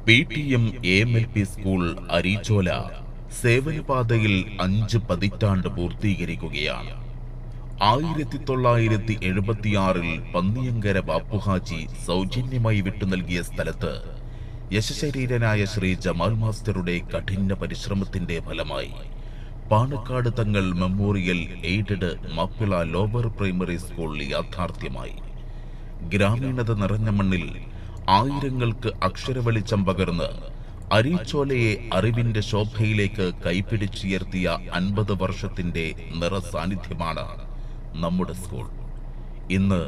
PTM AMLP school Areechola സേവനപാതയിൽ 5 പതിറ്റാണ്ട് പൂർത്തീകരിക്കുകയാണ്. 1976 പന്നിയങ്കര ബാപ്പുഹാജി സൗജന്യമായി വിട്ടുനൽകിയ സ്ഥലത്ത് യശശരീരനായ ശ്രീ ജമാൽ മാസ്റ്ററുടെ കഠിന പരിശ്രമത്തിന്റെ ഫലമായി പാണക്കാട് തങ്ങൾ memorial aided Mappila lower primary school യാഥാർത്ഥ്യമായി. ഗ്രാമീണത നിറഞ്ഞ മണ്ണിൽ ആയിരങ്ങൾക്ക് അക്ഷരവെളിച്ചം പകർന്ന് അരീച്ചോലയെ അറിവിന്റെ ശോഭയിലേക്ക് കൈപിടിച്ചുയർത്തിയ 50 വർഷത്തിന്റെ നിറസാന്നിധ്യമാണ് നമ്മുടെ സ്കൂൾ. ഇന്ന്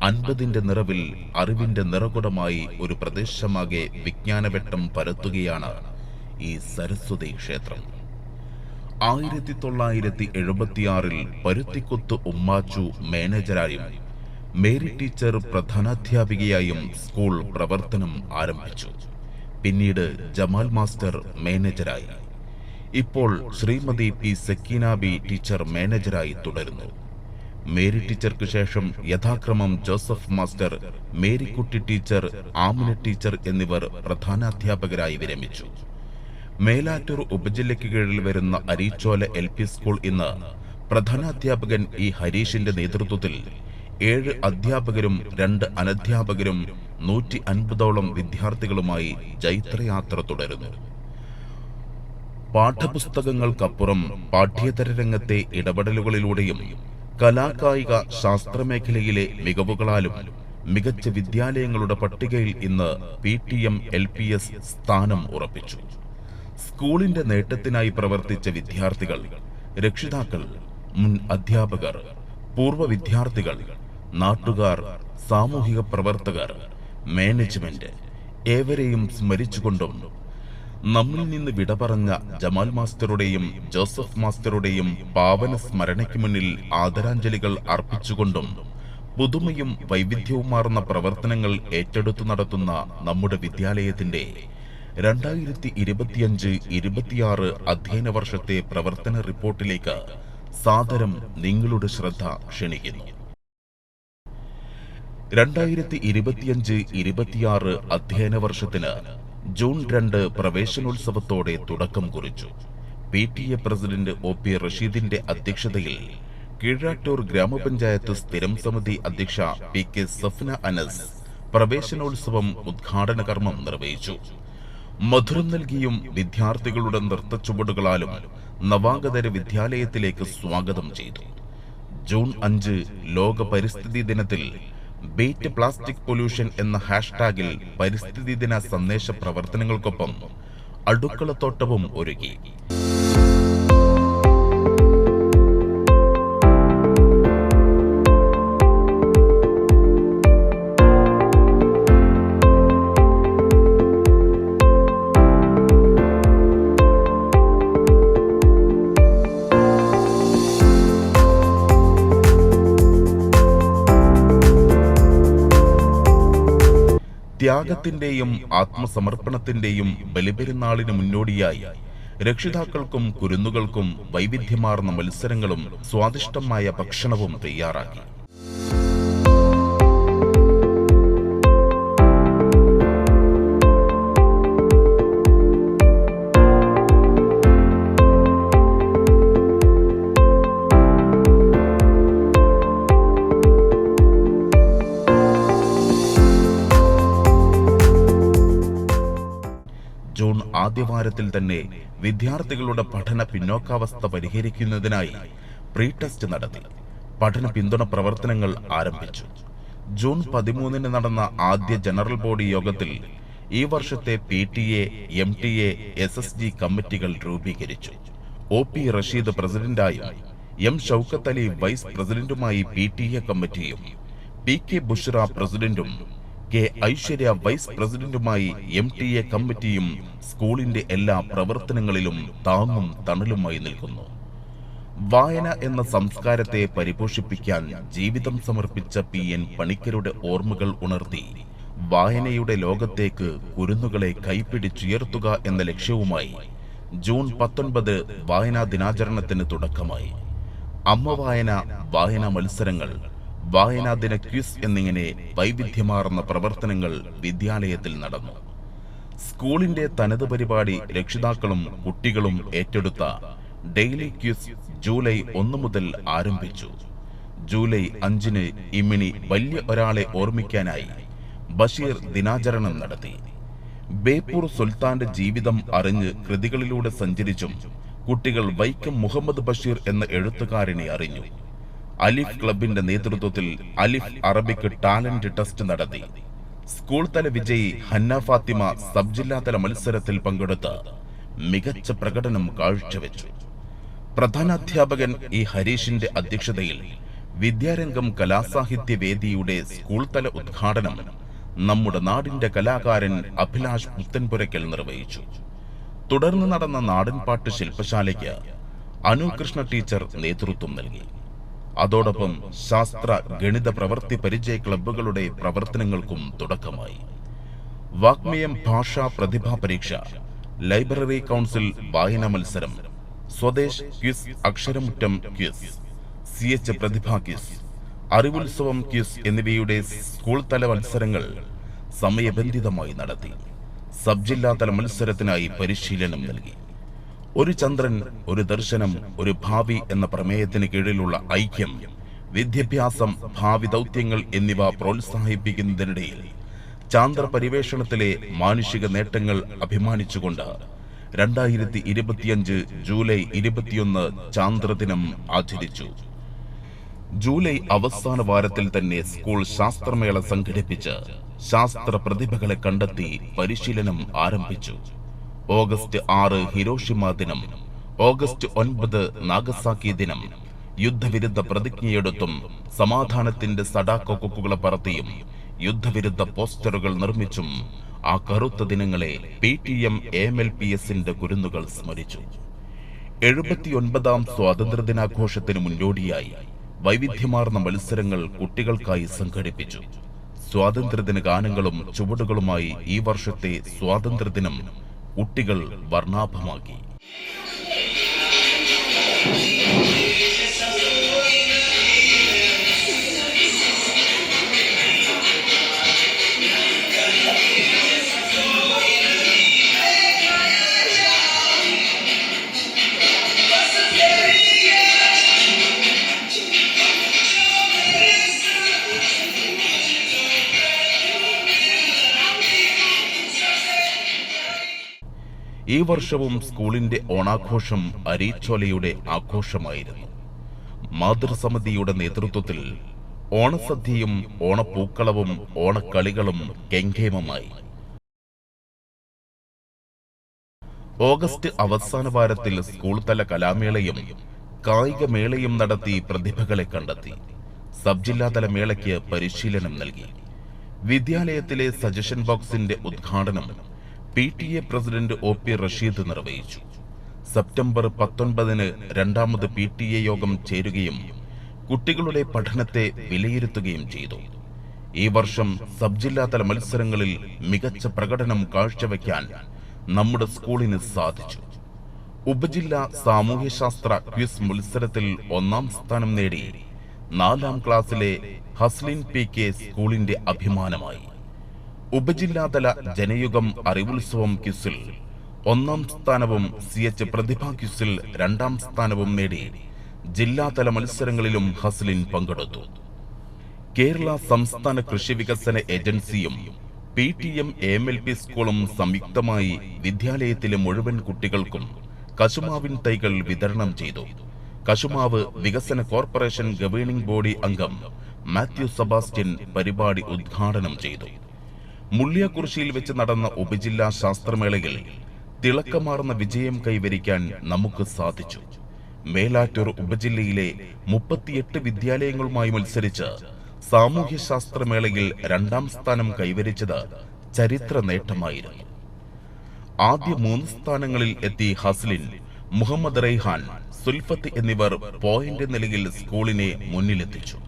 50ന്റെ നിറവിൽ അറിവിന്റെ നിറകുടമായി ഒരു പ്രദേശമാകെ വിജ്ഞാനവെട്ടം പരത്തുകയാണ് ഈ സരസ്വതി ക്ഷേത്രം. 1976 പരുത്തിക്കുത്ത് ഉമ്മാച്ചു മാനേജരായും മേരി ടീച്ചർ പ്രധാനാധ്യാപികയായും സ്കൂൾ പ്രവർത്തനം ആരംഭിച്ചു. പിന്നീട് ജമാൽ മാസ്റ്റർ മാനേജരായി. ഇപ്പോൾ ശ്രീമതി പി സക്കീനാബി ടീച്ചർ മാനേജരായി തുടരുന്നു. മേരി ടീച്ചർക്ക് ശേഷം യഥാക്രമം Joseph master, Marykutty teacher, Amina teacher എന്നിവർ പ്രധാനാധ്യാപകരായി വിരമിച്ചു. മേലാറ്റൂർ ഉപജില്ലയ്ക്ക് കീഴിൽ വരുന്ന അരീച്ചോല LP സ്കൂൾ ഇന്ന് പ്രധാനാധ്യാപകൻ ഇ ഹരീഷിന്റെ നേതൃത്വത്തിൽ 7 അധ്യാപകരും 2 അനധ്യാപകരും 150ഓളം വിദ്യാർത്ഥികളുമായി ജൈത്രയാത്ര തുടരുന്നു. പാഠപുസ്തകങ്ങൾക്കപ്പുറം പാഠ്യേതര രംഗത്തെ ഇടപെടലുകളിലൂടെയും കലാകായിക ശാസ്ത്രമേഖലയിലെ മികവുകളാലും മികച്ച വിദ്യാലയങ്ങളുടെ പട്ടികയിൽ ഇന്ന് PTM LPS സ്ഥാനം ഉറപ്പിച്ചു. സ്കൂളിന്റെ നേട്ടത്തിനായി പ്രവർത്തിച്ച വിദ്യാർത്ഥികൾ, രക്ഷിതാക്കൾ, മുൻ അധ്യാപകർ, പൂർവ്വ വിദ്യാർത്ഥികൾ, നാട്ടുകാർ, സാമൂഹിക പ്രവർത്തകർ, മാനേജ്മെന്റ് ഏവരെയും സ്മരിച്ചുകൊണ്ടും നമ്മിൽ നിന്ന് വിട പറഞ്ഞ ജമാൽ മാസ്റ്ററുടെയും ജോസഫ് മാസ്റ്ററുടെയും പാവന സ്മരണയ്ക്ക് മുന്നിൽ ആദരാഞ്ജലികൾ അർപ്പിച്ചുകൊണ്ടും പുതുമയും വൈവിധ്യവുമാർന്ന പ്രവർത്തനങ്ങൾ ഏറ്റെടുത്തു നടത്തുന്ന നമ്മുടെ വിദ്യാലയത്തിന്റെ 2025-26 അധ്യയന വർഷത്തെ പ്രവർത്തന റിപ്പോർട്ടിലേക്ക് സാദരം നിങ്ങളുടെ ശ്രദ്ധ ക്ഷണിക്കുന്നു. 2025-26 അധ്യയന വർഷത്തിന് ജൂൺ 2 പ്രവേശനോത്സവത്തോടെ തുടക്കം കുറിച്ചു. PTA പ്രസിഡന്റ് OP റഷീദിന്റെ അധ്യക്ഷതയിൽ കീഴാറ്റൂർ ഗ്രാമപഞ്ചായത്ത് സ്ഥിരം സമിതി അധ്യക്ഷ PK സഫ്ന അനസ് പ്രവേശനോത്സവം ഉദ്ഘാടന കർമ്മം നിർവഹിച്ചു. മധുരം നൽകിയും വിദ്യാർത്ഥികളുടെ നൃത്തച്ചുവടുകളാലും നവാഗതര വിദ്യാലയത്തിലേക്ക് സ്വാഗതം ചെയ്തു. ജൂൺ 5 ലോക പരിസ്ഥിതി ദിനത്തിൽ ബീറ്റ് പ്ലാസ്റ്റിക് പൊല്യൂഷൻ എന്ന ഹാഷ്ടാഗിൽ പരിസ്ഥിതി ദിന സന്ദേശ പ്രവർത്തനങ്ങൾക്കൊപ്പം അടുക്കളത്തോട്ടവും ഒരുക്കി. ത്യാഗത്തിന്റെയും ആത്മസമർപ്പണത്തിന്റെയും ബലിപെരുന്നാളിന് മുന്നോടിയായി രക്ഷിതാക്കൾക്കും കുരുന്നുകൾക്കും വൈവിധ്യമാർന്ന മത്സരങ്ങളും സ്വാദിഷ്ടമായ ഭക്ഷണവും തയ്യാറാക്കി. ജൂൺ ആദ്യവാരത്തിൽ തന്നെ വിദ്യാർത്ഥികളുടെ പഠന പിന്നോക്കാവസ്ഥ പരിഹരിക്കുന്നതിനായി പ്രീ ടെസ്റ്റ് നടത്തി പഠന പിന്തുണ പ്രവർത്തനങ്ങൾ ആരംഭിച്ചു. ജൂൺ 13 നടന്ന ആദ്യ ജനറൽ ബോഡി യോഗത്തിൽ ഈ വർഷത്തെ PTA, MTA, SSG കമ്മിറ്റികൾ രൂപീകരിച്ചു. OP റഷീദ് പ്രസിഡന്റായും M ഷൗക്കത്ത് അലി വൈസ് പ്രസിഡന്റുമായി PTA കമ്മിറ്റിയും, PK ബുഷ്ര പ്രസിഡന്റും K ഐശ്വര്യ വൈസ് പ്രസിഡന്റുമായി MTA കമ്മിറ്റിയും സ്കൂളിന്റെ എല്ലാ പ്രവർത്തനങ്ങളിലും താങ്ങും തണലുമായി നിൽക്കുന്നു. വായന എന്ന സംസ്കാരത്തെ പരിപോഷിപ്പിക്കാൻ ജീവിതം സമർപ്പിച്ച PN പണിക്കരുടെ ഓർമ്മകൾ ഉണർത്തി വായനയുടെ ലോകത്തേക്ക് കുരുന്നുകളെ കൈപ്പിടിച്ചുയർത്തുക എന്ന ലക്ഷ്യവുമായി ജൂൺ 19 വായനാ ദിനാചരണത്തിന് തുടക്കമായി. അമ്മ വായന, വായനാ മത്സരങ്ങൾ, വായനാ ദിന ക്വിസ് എന്നിങ്ങനെ വൈവിധ്യമാർന്ന പ്രവർത്തനങ്ങൾ വിദ്യാലയത്തിൽ നടന്നു. സ്കൂളിന്റെ തനത് പരിപാടി രക്ഷിതാക്കളും കുട്ടികളും ഏറ്റെടുത്ത ഡെയിലി ക്വിസ് ജൂലൈ 1 മുതൽ ആരംഭിച്ചു. ജൂലൈ 5-ന് ഇമ്മിണി വലിയ ഒരാളെ ഓർമ്മിക്കാനായി ബഷീർ ദിനാചരണം നടത്തി. ബേപ്പൂർ സുൽത്താന്റെ ജീവിതം അറിഞ്ഞ് കൃതികളിലൂടെ സഞ്ചരിച്ചും കുട്ടികൾ വൈക്കം മുഹമ്മദ് ബഷീർ എന്ന എഴുത്തുകാരനെ അറിഞ്ഞു. അലിഫ് ക്ലബിന്റെ നേതൃത്വത്തിൽ അലിഫ് അറബിക് ടാലന്റ് ടെസ്റ്റ് നടത്തി. സ്കൂൾ തല വിജയി ഹന്ന ഫാത്തിമ സബ് ജില്ലാതല മത്സരത്തിൽ പങ്കെടുത്ത് മികച്ച പ്രകടനം കാഴ്ചവെച്ചു. പ്രധാനാധ്യാപകൻ ഇ ഹരീഷിന്റെ അധ്യക്ഷതയിൽ വിദ്യാരംഗം കലാസാഹിത്യ വേദിയുടെ സ്കൂൾ തല ഉദ്ഘാടനം നമ്മുടെ നാടിന്റെ കലാകാരൻ അഭിലാഷ് പുത്തൻപുരയ്ക്കൽ നിർവഹിച്ചു. തുടർന്ന് നടന്ന നാടൻപാട്ട് ശില്പശാലയ്ക്ക് അനുകൃഷ്ണ ടീച്ചർ നേതൃത്വം നൽകി. അതോടൊപ്പം ശാസ്ത്ര ഗണിത പ്രവൃത്തി പരിചയ ക്ലബ്ബുകളുടെ പ്രവർത്തനങ്ങൾക്കും തുടക്കമായി. വാഗ്മയം ഭാഷാ പ്രതിഭാ പരീക്ഷ, ലൈബ്രറി കൗൺസിൽ വായനാ മത്സരം, Swadesh quiz, Aksharamuttam quiz, CH Prathibha quiz, Arivulsavam quiz എന്നിവയുടെ സ്കൂൾ തല മത്സരങ്ങൾ സമയബന്ധിതമായി നടത്തി. സബ് ജില്ലാതല മത്സരത്തിനായി പരിശീലനം നൽകി. ഒരു ചന്ദ്രൻ, ഒരു ദർശനം, ഒരു ഭാവി എന്ന പ്രമേയത്തിന് കീഴിലുള്ള ഐക്യം, വിദ്യാഭ്യാസം, ഭാവി ദൗത്യങ്ങൾ എന്നിവ പ്രോത്സാഹിപ്പിക്കുന്നതിനിടയിൽ ചാന്ദ്ര പരിവേഷണത്തിലെ മാനുഷിക നേട്ടങ്ങൾ അഭിമാനിച്ചുകൊണ്ട് 2025 ജൂലൈ 21 ചാന്ദ്രദിനം ആചരിച്ചു. ജൂലൈ അവസാന വാരത്തിൽ തന്നെ സ്കൂൾ ശാസ്ത്രമേള സംഘടിപ്പിച്ച് ശാസ്ത്ര പ്രതിഭകളെ കണ്ടെത്തി പരിശീലനം ആരംഭിച്ചു. ഓഗസ്റ്റ് 6 ഹിരോഷിമ ദിനം, ഓഗസ്റ്റ് 9 നാഗസാക്കി ദിനം യുദ്ധവിരുദ്ധ പ്രതിജ്ഞയെടുത്തും സമാധാനത്തിന്റെ സടാക്കൊക്കുകളെ പറത്തിയും യുദ്ധവിരുദ്ധ പോസ്റ്ററുകൾ നിർമ്മിച്ചും ആ കറുത്ത ദിനങ്ങളെ PTM AMLPSന്റെ കുരുന്നുകൾ സ്മരിച്ചു. 79ാം സ്വാതന്ത്ര്യദിനാഘോഷത്തിന് മുന്നോടിയായി വൈവിധ്യമാർന്ന മത്സരങ്ങൾ കുട്ടികൾക്കായി സംഘടിപ്പിച്ചു. സ്വാതന്ത്ര്യദിന ഗാനങ്ങളും ചുവടുകളുമായി ഈ വർഷത്തെ സ്വാതന്ത്ര്യദിനം കുട്ടികൾ വർണ്ണാഭമാക്കി. ഈ വർഷവും സ്കൂളിന്റെ ഓണാഘോഷം അരീച്ചോലയുടെ ആഘോഷമായിരുന്നു. മാതൃസമിതിയുടെ നേതൃത്വത്തിൽ ഓണസദ്യയും ഓണപ്പൂക്കളവും ഓണക്കളികളും കെങ്കേമമായി. ഓഗസ്റ്റ് അവസാന വാരത്തിൽ സ്കൂൾ തല കലാമേളയും കായികമേളയും നടത്തി പ്രതിഭകളെ കണ്ടെത്തി. സബ് ജില്ലാതല മേളയ്ക്ക് പരിശീലനം നൽകി. വിദ്യാലയത്തിലെ സജഷൻ ബോക്സിന്റെ ഉദ്ഘാടനം PTA പ്രസിഡന്റ് OP റഷീദ് നിർവഹിച്ചു. സെപ്റ്റംബർ 19-ന് രണ്ടാമത് PTA യോഗം ചേരുകയും കുട്ടികളുടെ പഠനത്തെ വിലയിരുത്തുകയും ചെയ്തു. ഈ വർഷം സബ് ജില്ലാതല മത്സരങ്ങളിൽ മികച്ച പ്രകടനം കാഴ്ചവെക്കാൻ നമ്മുടെ സ്കൂളിന് സാധിച്ചു. ഉപജില്ലാ സാമൂഹ്യശാസ്ത്ര ക്വിസ് മത്സരത്തിൽ 1ാം സ്ഥാനം നേടി 4ാം ക്ലാസ്സിലെ ഹസ്ലിൻ PK സ്കൂളിന്റെ അഭിമാനമായി. ഉപജില്ലാതല ജനയുഗം അറിവുത്സവം ക്വിസിൽ 1ാം സ്ഥാനവും CH പ്രതിഭാ ക്വിസിൽ 2ാം സ്ഥാനവും നേടി ജില്ലാതല മത്സരങ്ങളിലും ഹസ്ലിൻ പങ്കെടുത്തു. കേരള സംസ്ഥാന കൃഷി വികസന ഏജൻസിയും PTM AMLP സ്കൂളും സംയുക്തമായി വിദ്യാലയത്തിലെ മുഴുവൻ കുട്ടികൾക്കും കശുമാവിൻ തൈകൾ വിതരണം ചെയ്തു. കശുമാവ് വികസന കോർപ്പറേഷൻ ഗവേണിംഗ് ബോഡി അംഗം മാത്യു സെബാസ്റ്റ്യൻ പരിപാടി ഉദ്ഘാടനം ചെയ്തു. മുള്ളിയാക്കുറിശ്ശിയിൽ വെച്ച് നടന്ന ഉപജില്ലാ ശാസ്ത്രമേളയിൽ തിളക്കമാർന്ന വിജയം കൈവരിക്കാൻ നമുക്ക് സാധിച്ചു. മേലാറ്റൂർ ഉപജില്ലയിലെ 38 വിദ്യാലയങ്ങളുമായി മത്സരിച്ച് സാമൂഹ്യശാസ്ത്രമേളയിൽ 2ാം സ്ഥാനം കൈവരിച്ചത് ചരിത്ര നേട്ടമായിരുന്നു. ആദ്യ 3 സ്ഥാനങ്ങളിൽ എത്തി ഹസ്ലിൻ, മുഹമ്മദ് റൈഹാൻ, സുൽഫത്ത് എന്നിവർ പോയിന്റ് നിലയിൽ സ്കൂളിനെ മുന്നിലെത്തിച്ചു.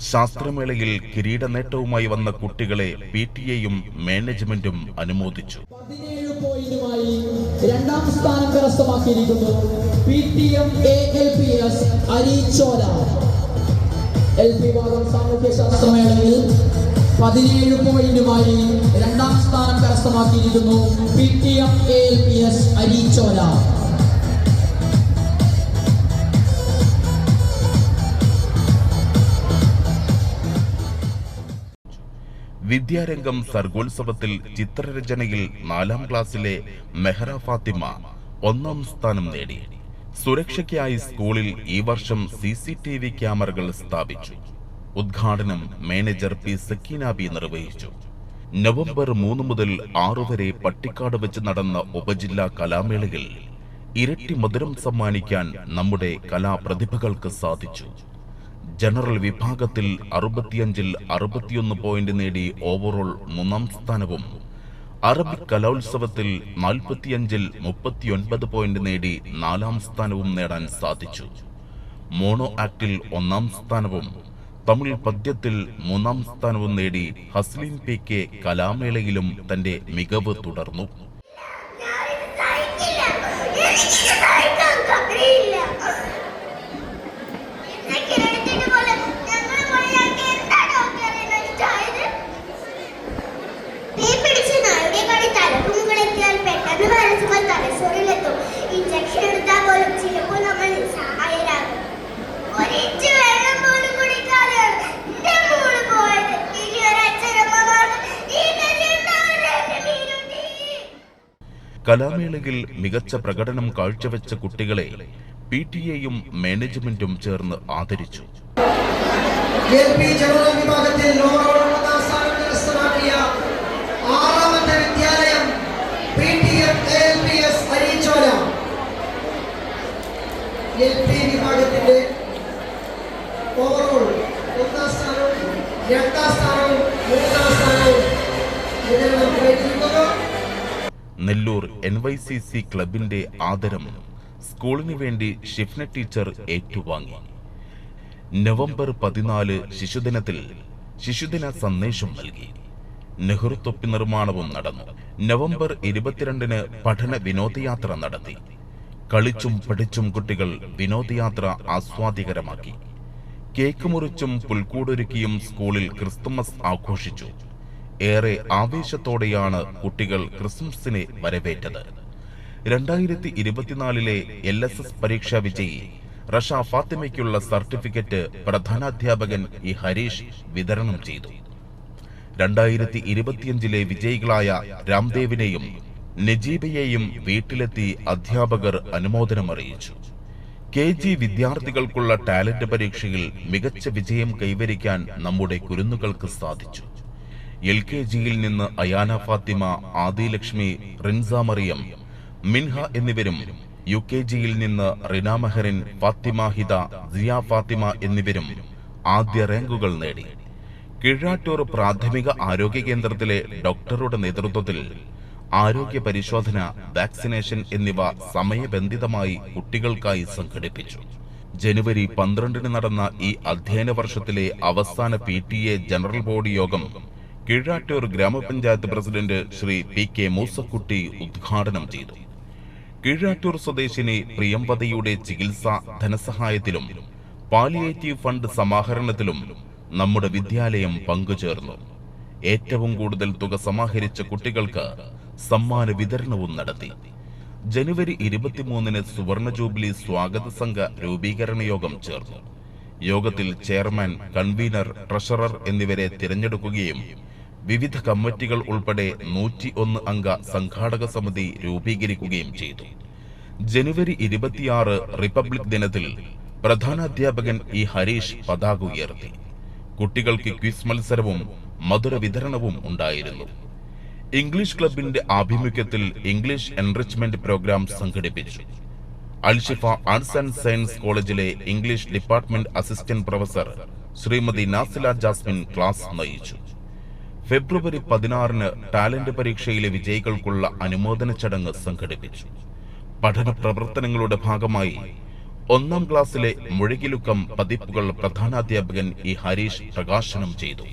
ശാസ്ത്രമേളയിൽ കിരീട നേട്ടവുമായി വന്ന കുട്ടികളെ PTA-യും മാനേജ്മെന്റും അനുമോദിച്ചു. 17 പോയിന്റുമായി 2ാം സ്ഥാനം കരസ്ഥമാക്കിയിരിക്കുന്നു PTM ALPS അരീച്ചോല. LP ഭാഗം സാമൂഹ്യ ശാസ്ത്രമേളയിൽ 17 പോയിന്റുമായി രണ്ടാം സ്ഥാനം കരസ്ഥമാക്കിയിരിക്കുന്നു PTM ALPS അരീച്ചോല. വിദ്യാരംഗം സർഗോത്സവത്തിൽ ചിത്രരചനയിൽ 4ാം ക്ലാസ്സിലെ മെഹ്റ ഫാത്തിമ 1ാം സ്ഥാനം നേടി. സുരക്ഷയ്ക്കായി സ്കൂളിൽ ഈ വർഷം CCTV ക്യാമറകൾ സ്ഥാപിച്ചു. ഉദ്ഘാടനം മാനേജർ P. സക്കീനാബി നിർവഹിച്ചു. നവംബർ 3 മുതൽ 6 വരെ പട്ടിക്കാട് വെച്ച് നടന്ന ഉപജില്ലാ കലാമേളയിൽ ഇരട്ടി മധുരം സമ്മാനിക്കാൻ നമ്മുടെ കലാപ്രതിഭകൾക്ക് സാധിച്ചു. ജനറൽ വിഭാഗത്തിൽ 65-ൽ 61 പോയിന്റ് നേടി ഓവറോൾ 3ാം സ്ഥാനവും, അറബിക് കലോത്സവത്തിൽ 45-ൽ 39 പോയിന്റ് നേടി 4ാം സ്ഥാനവും നേടാൻ സാധിച്ചു. മോണോ ആക്ടിൽ 1ാം സ്ഥാനവും തമിഴ് പദ്യത്തിൽ 3ാം സ്ഥാനവും നേടി ഹസ്ലീൻ PK കലാമേളയിലും തന്റെ മികവ് തുടർന്നു. കലാമേളയിൽ മികച്ച പ്രകടനം കാഴ്ചവെച്ച കുട്ടികളെ PTA-യും മാനേജ്മെന്റും ചേർന്ന് ആദരിച്ചു. ജനറൽ വിഭാഗത്തിൽ ആറാമത്തെ വിദ്യാലയം PTM ALPS അരീച്ചോല. LP വിഭാഗത്തിന്റെ ഓവറോൾ 1ാം സ്ഥാനവും 2ാം സ്ഥാനവും 3ാം സ്ഥാനവും വിതരണം ചെയ്തിരിക്കുന്നു. നെല്ലൂർ NYCC ക്ലബിന്റെ ആദരം സ്കൂളിനു വേണ്ടി ഷിഫ്ന ടീച്ചർ ഏറ്റുവാങ്ങി. നവംബർ 14 ശിശുദിനത്തിൽ ശിശുദിന സന്ദേശം നൽകി. നെഹ്റു തൊപ്പി നിർമ്മാണവും നടന്നു. നവംബർ 22-ന് പഠന വിനോദയാത്ര നടത്തി. കളിച്ചും പഠിച്ചും കുട്ടികൾ വിനോദയാത്ര ആസ്വാദികരമാക്കി. കേക്ക് മുറിച്ചും പുൽക്കൂടൊരുക്കിയും സ്കൂളിൽ ക്രിസ്തുമസ് ആഘോഷിച്ചു. ഏറെ ആവേശത്തോടെയാണ് കുട്ടികൾ ക്രിസ്മസിനെ വരവേറ്റത്. 2024-ലെ LSS പരീക്ഷാ വിജയി റഷ ഫാത്തിമയ്ക്കുള്ള സർട്ടിഫിക്കറ്റ് പ്രധാനാധ്യാപകൻ E. ഹരീഷ് വിതരണം ചെയ്തു. 2025-ലെ വിജയികളായ രാംദേവിനെയും നജീബയെയും വീട്ടിലെത്തി അധ്യാപകർ അനുമോദനമറിയിച്ചു. KG വിദ്യാർത്ഥികൾക്കുള്ള ടാലന്റ് പരീക്ഷയിൽ മികച്ച വിജയം കൈവരിക്കാൻ നമ്മുടെ കുരുന്നുകൾക്ക് സാധിച്ചു. LKG-യിൽ നിന്ന് അയാന ഫാത്തിമ, ആദിലക്ഷ്മി, റിൻസ മറിയം, മിൻഹ എന്നിവരും UKG-യിൽ നിന്ന് റിന മെഹറിൻ, ഫാത്തിമ ഹിദ, സിയ ഫാത്തിമ എന്നിവരും ആദ്യ റാങ്കുകൾ നേടി. കീഴാറ്റൂർ പ്രാഥമിക ആരോഗ്യ കേന്ദ്രത്തിലെ ഡോക്ടറുടെ നേതൃത്വത്തിൽ ആരോഗ്യ പരിശോധന, വാക്സിനേഷൻ എന്നിവ സമയബന്ധിതമായി കുട്ടികൾക്കായി സംഘടിപ്പിച്ചു. ജനുവരി 12-ന് നടന്ന ഈ അധ്യയന വർഷത്തിലെ അവസാന PTA ജനറൽ ബോഡി യോഗം കീഴാറ്റൂർ ഗ്രാമപഞ്ചായത്ത് പ്രസിഡന്റ് ശ്രീ PK മൂസക്കുട്ടി ഉദ്ഘാടനം ചെയ്തു. കീഴാറ്റൂർ സ്വദേശിനി പ്രിയംവദയുടെ ചികിത്സാ ധനസഹായത്തിലും പാലിയേറ്റീവ് ഫണ്ട് സമാഹരണത്തിലും നമ്മുടെ വിദ്യാലയം പങ്കുചേർന്നു. ഏറ്റവും കൂടുതൽ തുക സമാഹരിച്ച കുട്ടികൾക്ക് സമ്മാന വിതരണവും നടത്തി. ജനുവരി 23-ന് സുവർണ ജൂബിലി സ്വാഗത സംഘ രൂപീകരണ യോഗം ചേർന്നു. യോഗത്തിൽ ചെയർമാൻ, കൺവീനർ, ട്രഷറർ എന്നിവരെ തിരഞ്ഞെടുക്കുകയും വിവിധ കമ്മിറ്റികൾ ഉൾപ്പെടെ 101 അംഗ സംഘാടക സമിതി രൂപീകരിക്കുകയും ചെയ്തു. ജനുവരി 26 റിപ്പബ്ലിക് ദിനത്തിൽ പ്രധാനാധ്യാപകൻ E. ഹരീഷ് പതാക ഉയർത്തി. കുട്ടികൾക്ക് ക്വിസ് മത്സരവും മധുര വിതരണവും ഉണ്ടായിരുന്നു. ഇംഗ്ലീഷ് ക്ലബിന്റെ ആഭിമുഖ്യത്തിൽ ഇംഗ്ലീഷ് എൻറിച്ച്മെന്റ് പ്രോഗ്രാം സംഘടിപ്പിച്ചു. അൽഷിഫ ആർട്സ് ആൻഡ് സയൻസ് കോളേജിലെ English department assistant professor Shrimati Nasila Jasmine class നയിച്ചു. ഫെബ്രുവരി 16-ന് ടാലന്റ് പരീക്ഷയിലെ വിജയികൾക്കുള്ള അനുമോദന ചടങ്ങ് സംഘടിപ്പിച്ചു. പഠന പ്രവർത്തനങ്ങളുടെ ഭാഗമായി 1ാം ക്ലാസ്സിലെ മുഴകിലുക്കം പതിപ്പുകൾ പ്രധാനാധ്യാപകൻ E. ഹരീഷ് പ്രകാശനം ചെയ്തു.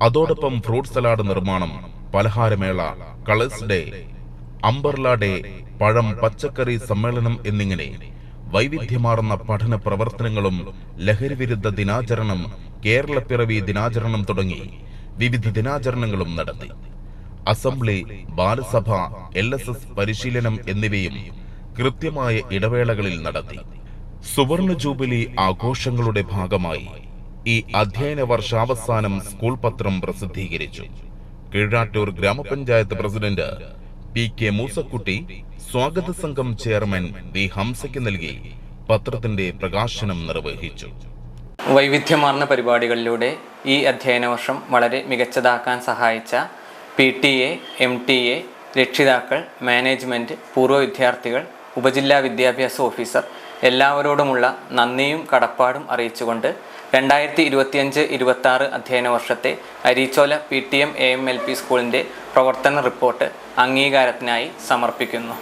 അതോടൊപ്പം ഫ്രൂട്ട് സലാഡ് നിർമ്മാണം, പലഹാരമേള, കളേഴ്സ് ഡേ, അംബർല ഡേ, പഴം പച്ചക്കറി സമ്മേളനം എന്നിങ്ങനെ വൈവിധ്യമാർന്ന പഠന പ്രവർത്തനങ്ങളും ലഹരിവിരുദ്ധ ദിനാചരണം, കേരളപ്പിറവി ദിനാചരണം തുടങ്ങി വിവിധ ദിനാചരണങ്ങളും നടത്തി. അസംബ്ലി, ബാലസഭ, LSS പരിശീലനം എന്നിവയും കൃത്യമായ ഇടവേളകളിൽ നടത്തി. സുവർണ ജൂബിലി ആഘോഷങ്ങളുടെ ഭാഗമായി ഈ അധ്യയന വർഷാവസാനം സ്കൂൾ പത്രം പ്രസിദ്ധീകരിച്ചു. കീഴാറ്റൂർ ഗ്രാമപഞ്ചായത്ത് പ്രസിഡന്റ് PK മൂസക്കുട്ടി സ്വാഗത സംഘം ചെയർമാൻ V ഹംസയ്ക്ക് നൽകി പത്രത്തിന്റെ പ്രകാശനം നിർവഹിച്ചു. വൈവിധ്യമാർന്ന പരിപാടികളിലൂടെ ഈ അധ്യയന വർഷം വളരെ മികച്ചതാക്കാൻ സഹായിച്ച PTA, MTA, രക്ഷിതാക്കൾ, മാനേജ്മെന്റ്, പൂർവ്വ വിദ്യാർത്ഥികൾ, ഉപജില്ലാ വിദ്യാഭ്യാസ ഓഫീസർ എല്ലാവരോടുമുള്ള നന്ദിയും കടപ്പാടും അറിയിച്ചുകൊണ്ട് 2025-26 അധ്യയന വർഷത്തെ അരീച്ചോല PTM AMLP സ്കൂളിൻ്റെ പ്രവർത്തന റിപ്പോർട്ട് അംഗീകാരത്തിനായി സമർപ്പിക്കുന്നു.